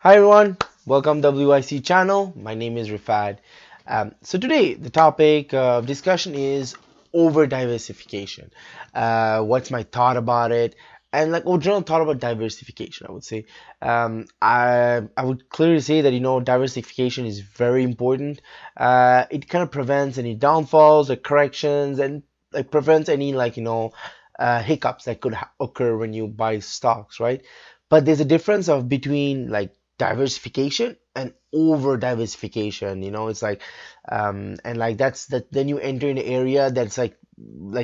Hi everyone, welcome to WIC channel. My name is Rifad. So today the topic of discussion is over diversification. What's my thought about it, and like general thought about diversification. I would say I would clearly say that diversification is very important. It kind of prevents any downfalls or corrections, and like prevents any hiccups that could occur when you buy stocks, right? But there's a difference of between like diversification and over diversification. It's like and like that's that then you enter in an area that's like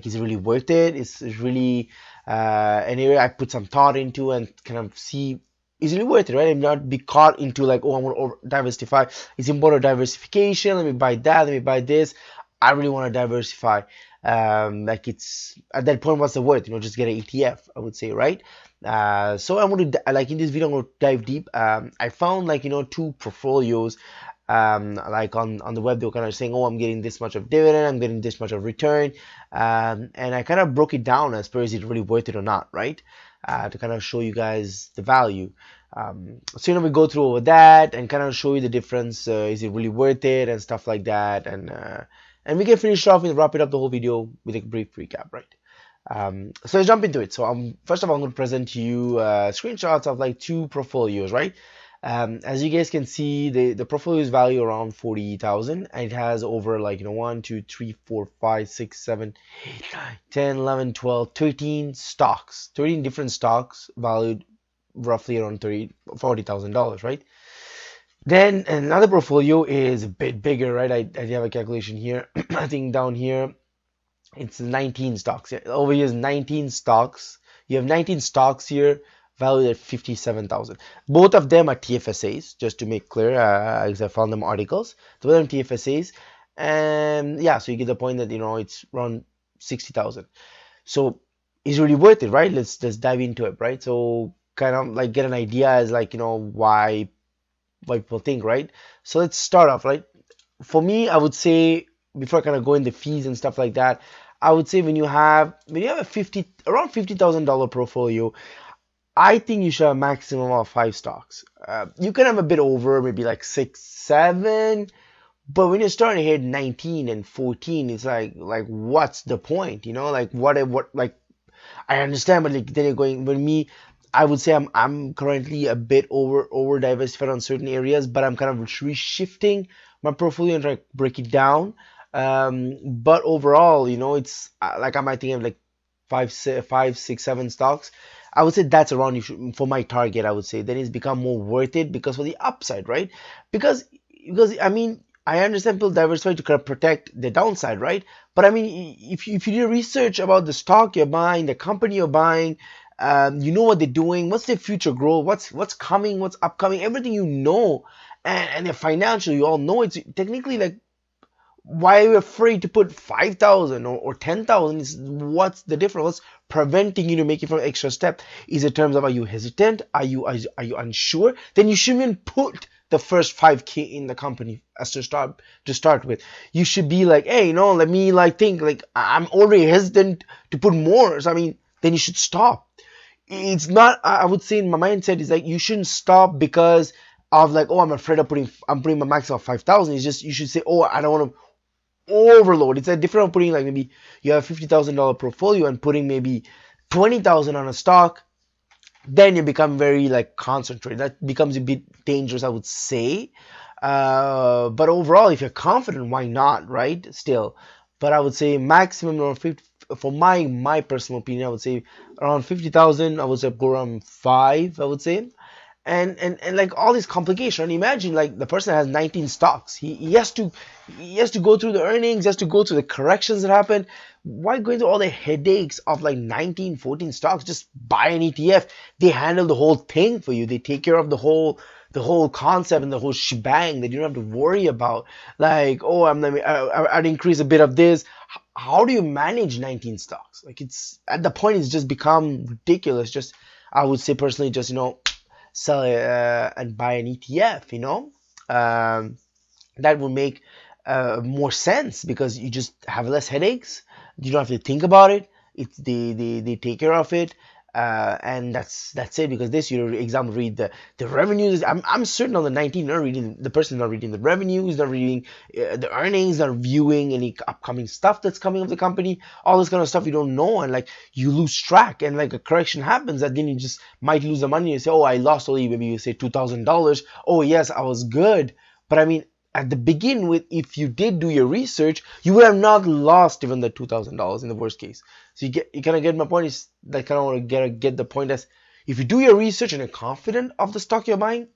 is really worth it. It's really an area I put some thought into and kind of see is really worth it, right? And not be caught into like, oh, I want to over diversify. It's important diversification. Let me buy that. Let me buy this. I really want to diversify. Like it's at that point, what's the worth? Just get an ETF, I would say, right? So I want to like in this video, I'm going to dive deep. I found like two portfolios. Like on the web, they were kind of saying, oh, I'm getting this much of dividend, I'm getting this much of return, and I kind of broke it down as per is it really worth it or not, right? To kind of show you guys the value. So we go through over that and kind of show you the difference. Is it really worth it and stuff like that, and we can finish off and wrap it up the whole video with a brief recap, right? So let's jump into it. So first of all, I'm going to present to you screenshots of like two portfolios, right? As you guys can see, the portfolio is valued around 40,000, and it has over like 1, 2, 3, 4, 5, 6, 7, 8, 9, 10, 11, 12, 13 stocks, 13 different stocks valued roughly around $40,000, right? Then another portfolio is a bit bigger, right? I have a calculation here. I think down here it's 19 stocks. Over here is 19 stocks. You have 19 stocks here valued at 57,000. Both of them are TFSAs, just to make clear, because I found them articles. Both of them TFSAs, and yeah, so you get the point that it's around 60,000. So it's really worth it, right? Let's dive into it, right? So kind of like get an idea as like why people think, right? So let's start off, right? For me, I would say before I kind of go into fees and stuff like that, I would say when you have a around $50,000 portfolio, I think you should have a maximum of 5 stocks. You can have a bit over, maybe like 6, 7, but when you're starting to hit 19 and 14, it's like what's the point? Like what like I understand, but like then you're going with me. I would say I'm currently a bit over diversified on certain areas, but I'm kind of reshifting my portfolio and trying to break it down. But overall, it's like I might think of like 5, 6, 7 stocks. I would say that's around for my target. I would say then it's become more worth it because for the upside, right? Because I mean I understand people diversify to kind of protect the downside, right? But I mean if you do research about the stock you're buying, the company you're buying, you know what they're doing, what's their future growth, what's coming, what's upcoming, everything and the financial, you all know. It's technically like, why are you afraid to put 5,000 or 10,000? What's the difference? What's preventing you to make it from extra step? Is it terms of, are you hesitant? Are you unsure? Then you shouldn't even put the first 5K in the company as to start with. You should be like, hey, let me like think, like I'm already hesitant to put more. So I mean, then you should stop. It's not, I would say in my mindset is like you shouldn't stop because of like, oh, I'm afraid of putting my max of 5,000. It's just you should say, oh, I don't want to overload. It's a different of putting like maybe you have $50,000 portfolio and putting maybe 20,000 on a stock. Then you become very like concentrated. That becomes a bit dangerous, I would say. But overall, if you're confident, why not, right? Still, but I would say maximum around 50. For my personal opinion, I would say around 50,000. I would say go around 5. I would say, and like all this complication. Imagine like the person has 19 stocks. He has to go through the earnings. He has to go through the corrections that happen. Why go through all the headaches of like 19, 14 stocks? Just buy an ETF. They handle the whole thing for you. They take care of the whole concept and the whole shebang that you don't have to worry about. Like, oh, I'd increase a bit of this. How do you manage 19 stocks? Like, it's at the point it's just become ridiculous. Just I would say personally, just sell it and buy an ETF. That would make more sense because you just have less headaches. You don't have to think about it. They take care of it. And that's it. Because this, you example, read the revenues. I'm certain on the 19, not reading, the person is not reading the revenues, not reading the earnings, not viewing any upcoming stuff that's coming of the company, all this kind of stuff you don't know, and like you lose track, and like a correction happens, that then you just might lose the money. You say, oh, I lost only, maybe you say $2,000. Oh yes, I was good, but I mean, at the begin with, if you did do your research, you would have not lost even the $2,000 in the worst case. So you kind of get my point. Is like, kind of want to get the point as, if you do your research and you're confident of the stock you're buying,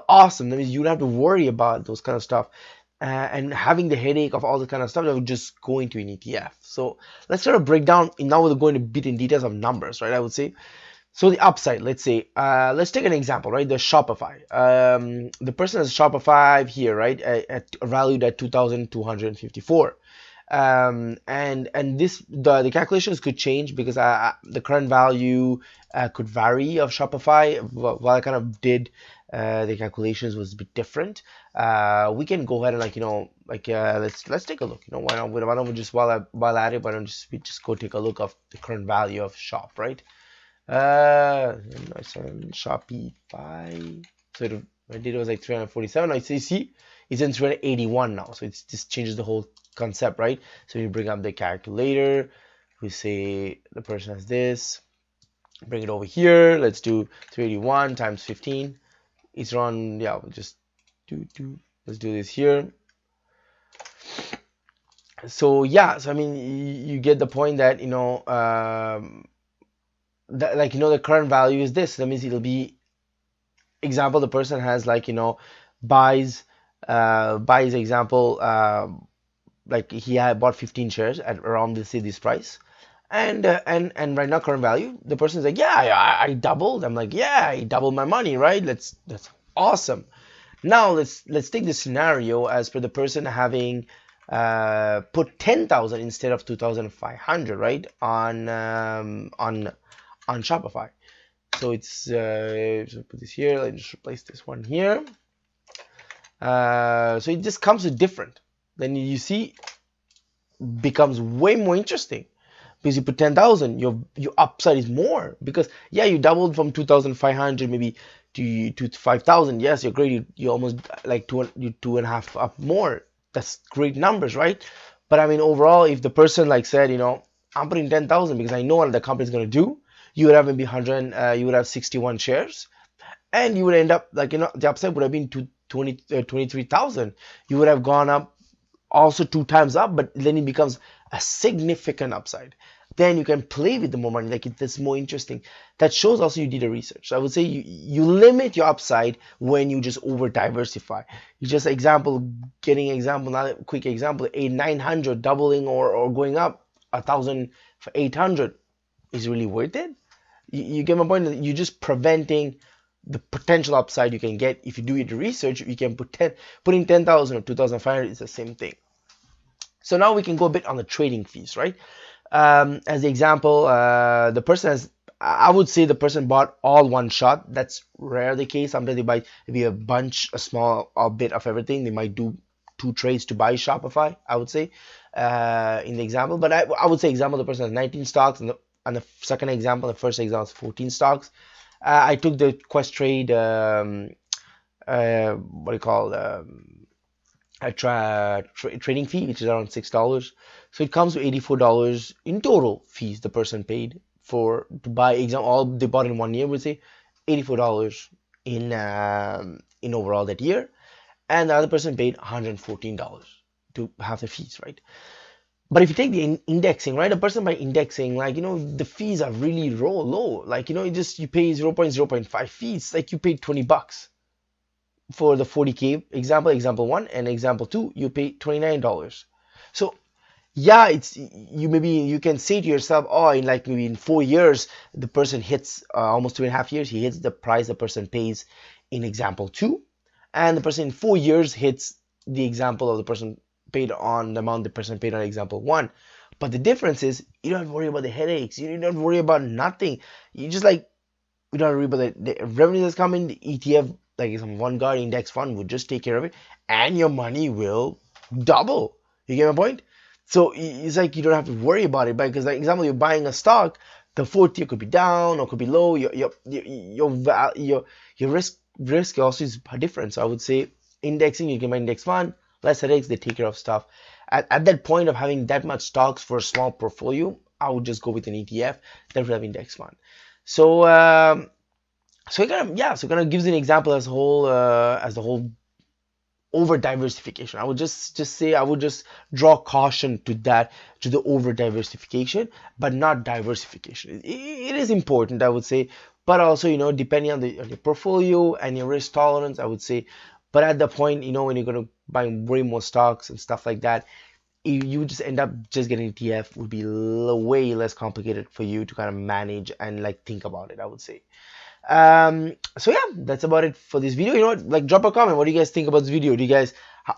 awesome. That means you don't have to worry about those kind of stuff and having the headache of all the kind of stuff that would just go into an ETF. So let's sort of break down. Now we're going to bit in details of numbers, right? I would say. So the upside, let's say, let's take an example, right? The Shopify. The person has Shopify here, right? Valued at 2,254. And this, the calculations could change, because the current value could vary of Shopify. While I kind of did the calculations was a bit different. We can go ahead and, like, let's take a look. Why don't we just, while at it, why don't we just go take a look of the current value of Shop, right? It's on Shopify. So my data was like 347. I see it's in 381 now. So it just changes the whole concept, right? So you bring up the calculator. We say the person has this. Bring it over here. Let's do 381 times 15. It's around, yeah, we'll just let's do this here. So yeah, so I mean, you get the point that, the current value is this. That means it'll be, example, the person has, like, buys example, like he had bought 15 shares at around this price, and right now current value, the person is like, yeah, I doubled. I'm like, yeah, I doubled my money, right? That's awesome. Now let's take the scenario as per the person having put 10,000 instead of 2,500, right, on Shopify. So it's so put this here. Let's just replace this one here. So it just comes to different. Then you see, becomes way more interesting, because you put 10,000, your upside is more, because yeah, you doubled from 2,500 maybe to 5,000. Yes, you're great. You almost like two and a half up more. That's great numbers, right? But I mean, overall, if the person like said, I'm putting 10,000 because I know what the company is going to do, you would have maybe 100, you would have 61 shares, and you would end up, like, the upside would have been 23,000. You would have gone up also 2 times up, but then it becomes a significant upside. Then you can play with the more money, like it's more interesting. That shows also you did a research. So I would say you limit your upside when you just over diversify. You just another quick example, 900 doubling or going up 1,800 is really worth it. You get my point? You're just preventing the potential upside you can get if you do your research. You can putting 10,000 or 2,500 is the same thing. So now we can go a bit on the trading fees, right? As the example, the person has, I would say the person bought all one shot. That's rare the case. Sometimes they buy maybe a small bit of everything. They might do 2 trades to buy Shopify, I would say, in the example. But I would say example, the person has 19 stocks, and the second example, the first example is 14 stocks. I took the Quest Trade, what do you call, a trading fee, which is around $6. So it comes to $84 in total fees the person paid to buy all they bought in 1 year. Would say $84 in overall that year, and the other person paid $114 to have the fees, right? But if you take the indexing, right, a person by indexing, like, the fees are really low. Like, you pay 0.05 fees. Like, you paid $20 for the 40K example 1, and example 2, you pay $29. So yeah, you can say to yourself, oh, in like maybe in 4 years, the person hits almost 2.5 years, he hits the price the person pays in example 2, and the person in 4 years hits the example of the person paid on the amount the person paid on example 1. But the difference is, you don't have to worry about the headaches. You don't have to worry about nothing. You just you don't have to worry about the revenue that's coming. The ETF, like some Vanguard index fund, would just take care of it, and your money will double. You get my point? So it's like you don't have to worry about it, because, like example, you're buying a stock, the fourth tier could be down or could be low. Your risk also is different. So I would say indexing, you can buy index fund, less headaches, they take care of stuff. At that point of having that much stocks for a small portfolio, I would just go with an ETF that would have index fund. So so it kind of gives an example as the whole over diversification. I would just say I would just draw caution to that, to the over diversification, but not diversification. It is important, I would say, but also, you know, depending on your portfolio and your risk tolerance, I would say. But at the point, you know, when you're going to buy way more stocks and stuff like that, you just end up just getting ETF would be way less complicated for you to kind of manage and like think about it, I would say. So yeah, that's about it for this video. You know what, like, drop a comment. What do you guys think about this video? Do you guys,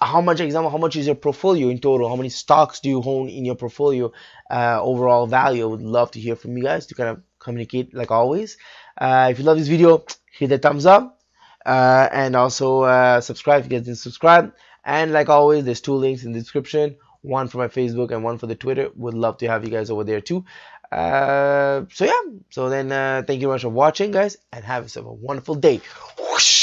how much is your portfolio in total? How many stocks do you own in your portfolio? Overall value, I would love to hear from you guys to kind of communicate like always. If you love this video, hit the thumbs up, and also subscribe if you guys didn't subscribe. And like always, there's 2 links in the description, one for my Facebook and one for the Twitter. Would love to have you guys over there too. So yeah, so then thank you very much for watching, guys, and have yourself a wonderful day. Whoosh.